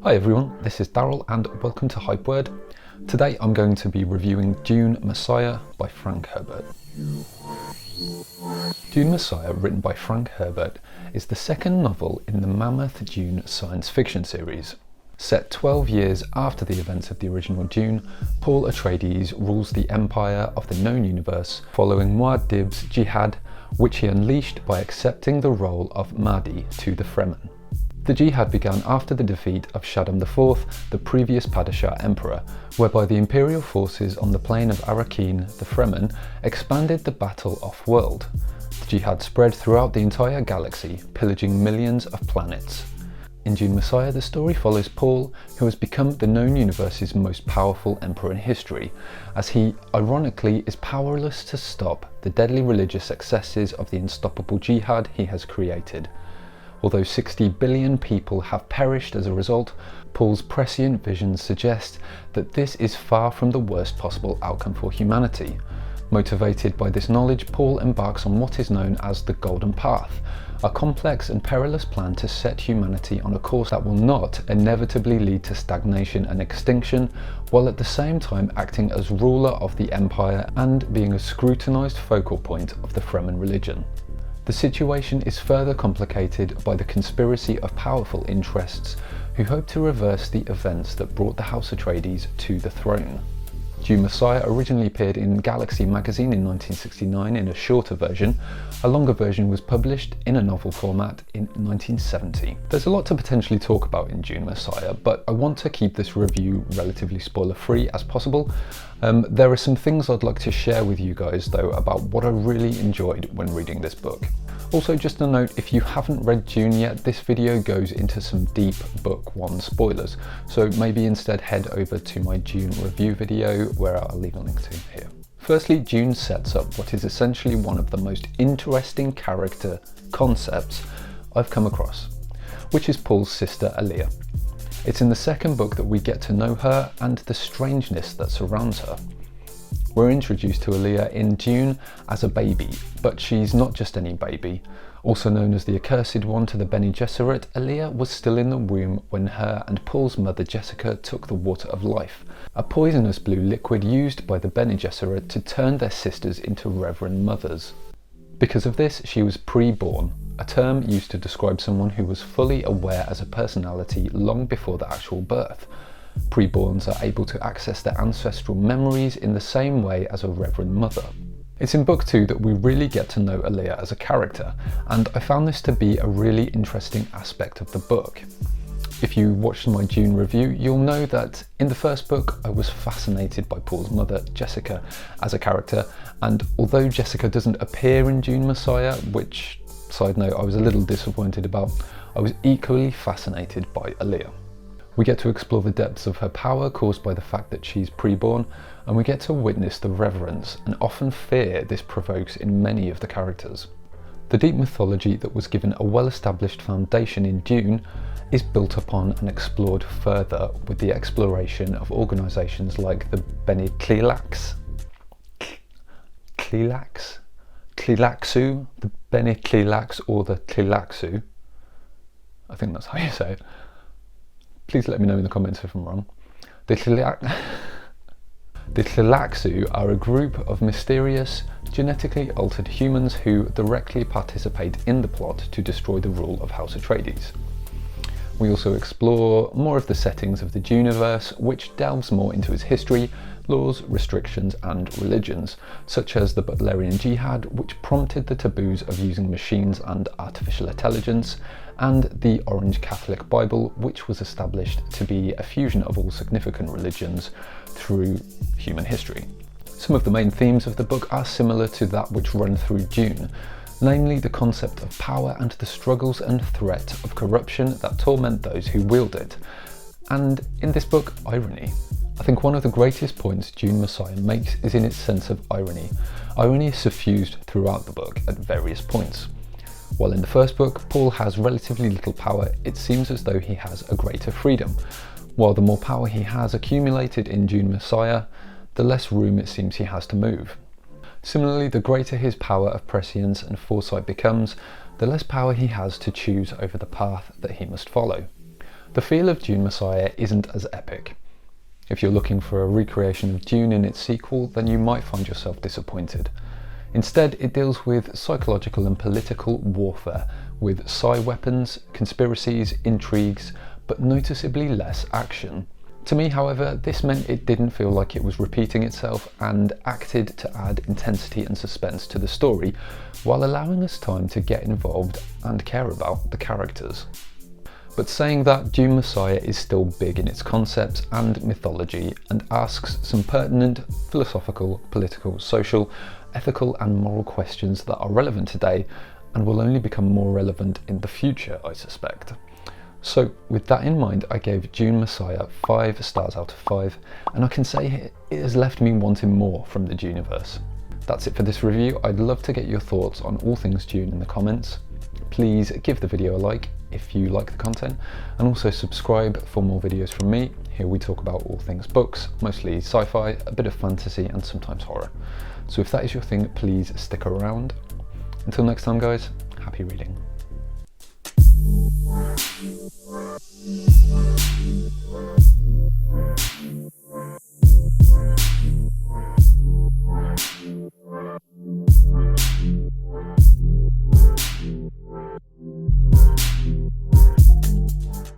Hi everyone, this is Daryl and welcome to Hype Word. Today I'm going to be reviewing Dune Messiah by Frank Herbert. Dune Messiah, written by Frank Herbert, is the second novel in the mammoth Dune science fiction series. Set 12 years after the events of the original Dune, Paul Atreides rules the empire of the known universe following Muad'Dib's jihad, which he unleashed by accepting the role of Mahdi to the Fremen. The jihad began after the defeat of Shaddam IV, the previous Padishah emperor, whereby the Imperial forces on the plain of Arrakeen, the Fremen, expanded the battle off-world. The jihad spread throughout the entire galaxy, pillaging millions of planets. In Dune Messiah, the story follows Paul, who has become the known universe's most powerful emperor in history, as he, ironically, is powerless to stop the deadly religious excesses of the unstoppable jihad he has created. Although 60 billion people have perished as a result, Paul's prescient visions suggest that this is far from the worst possible outcome for humanity. Motivated by this knowledge, Paul embarks on what is known as the Golden Path, a complex and perilous plan to set humanity on a course that will not inevitably lead to stagnation and extinction, while at the same time acting as ruler of the empire and being a scrutinized focal point of the Fremen religion. The situation is further complicated by the conspiracy of powerful interests who hope to reverse the events that brought the House Atreides to the throne. Dune Messiah originally appeared in Galaxy magazine in 1969 in a shorter version. A longer version was published in a novel format in 1970. There's a lot to potentially talk about in Dune Messiah, but I want to keep this review relatively spoiler-free as possible. There are some things I'd like to share with you guys though about what I really enjoyed when reading this book. Also, just a note, if you haven't read Dune yet, this video goes into some deep Book 1 spoilers, so maybe instead head over to my Dune review video, where I'll leave a link to here. Firstly, Dune sets up what is essentially one of the most interesting character concepts I've come across, which is Paul's sister Aliyah. It's in the second book that we get to know her and the strangeness that surrounds her. We're introduced to Aliyah in Dune as a baby, but she's not just any baby. Also known as the Accursed One to the Bene Gesserit, Aliyah was still in the womb when her and Paul's mother Jessica took the Water of Life, a poisonous blue liquid used by the Bene Gesserit to turn their sisters into reverend mothers. Because of this, she was pre-born, a term used to describe someone who was fully aware as a personality long before the actual birth. Preborns are able to access their ancestral memories in the same way as a reverend mother. It's in book 2 that we really get to know Aliyah as a character, and I found this to be a really interesting aspect of the book. If you watched my Dune review, you'll know that in the first book I was fascinated by Paul's mother, Jessica, as a character, and although Jessica doesn't appear in Dune Messiah, which, side note, I was a little disappointed about, I was equally fascinated by Aliyah. We get to explore the depths of her power caused by the fact that she's preborn, and we get to witness the reverence and often fear this provokes in many of the characters. The deep mythology that was given a well-established foundation in Dune is built upon and explored further with the exploration of organisations like the Bene Tleilaxu, the Bene Tleilaxu or the Tleilaxu, I think that's how you say it. Please let me know in the comments if I'm wrong. The Tleilaxu are a group of mysterious, genetically altered humans who directly participate in the plot to destroy the rule of House Atreides. We also explore more of the settings of the Duneverse, which delves more into its history, laws, restrictions and religions, such as the Butlerian Jihad, which prompted the taboos of using machines and artificial intelligence, and the Orange Catholic Bible, which was established to be a fusion of all significant religions through human history. Some of the main themes of the book are similar to that which run through Dune, namely the concept of power and the struggles and threat of corruption that torment those who wield it. And in this book, irony. I think one of the greatest points Dune Messiah makes is in its sense of irony. Irony is suffused throughout the book at various points. While in the first book, Paul has relatively little power, it seems as though he has a greater freedom. While the more power he has accumulated in Dune Messiah, the less room it seems he has to move. Similarly, the greater his power of prescience and foresight becomes, the less power he has to choose over the path that he must follow. The feel of Dune Messiah isn't as epic. If you're looking for a recreation of Dune in its sequel, then you might find yourself disappointed. Instead, it deals with psychological and political warfare, with psi weapons, conspiracies, intrigues, but noticeably less action. To me, however, this meant it didn't feel like it was repeating itself and acted to add intensity and suspense to the story, while allowing us time to get involved and care about the characters. But saying that, Dune Messiah is still big in its concepts and mythology and asks some pertinent philosophical, political, social, ethical and moral questions that are relevant today and will only become more relevant in the future, I suspect. So with that in mind, I gave Dune Messiah 5 stars out of 5, and I can say it has left me wanting more from the Duneverse. That's it for this review. I'd love to get your thoughts on all things Dune in the comments. Please give the video a like if you like the content, and also subscribe for more videos from me. Here we talk about all things books, mostly sci-fi, a bit of fantasy and sometimes horror. So if that is your thing, please stick around. Until next time guys, happy reading.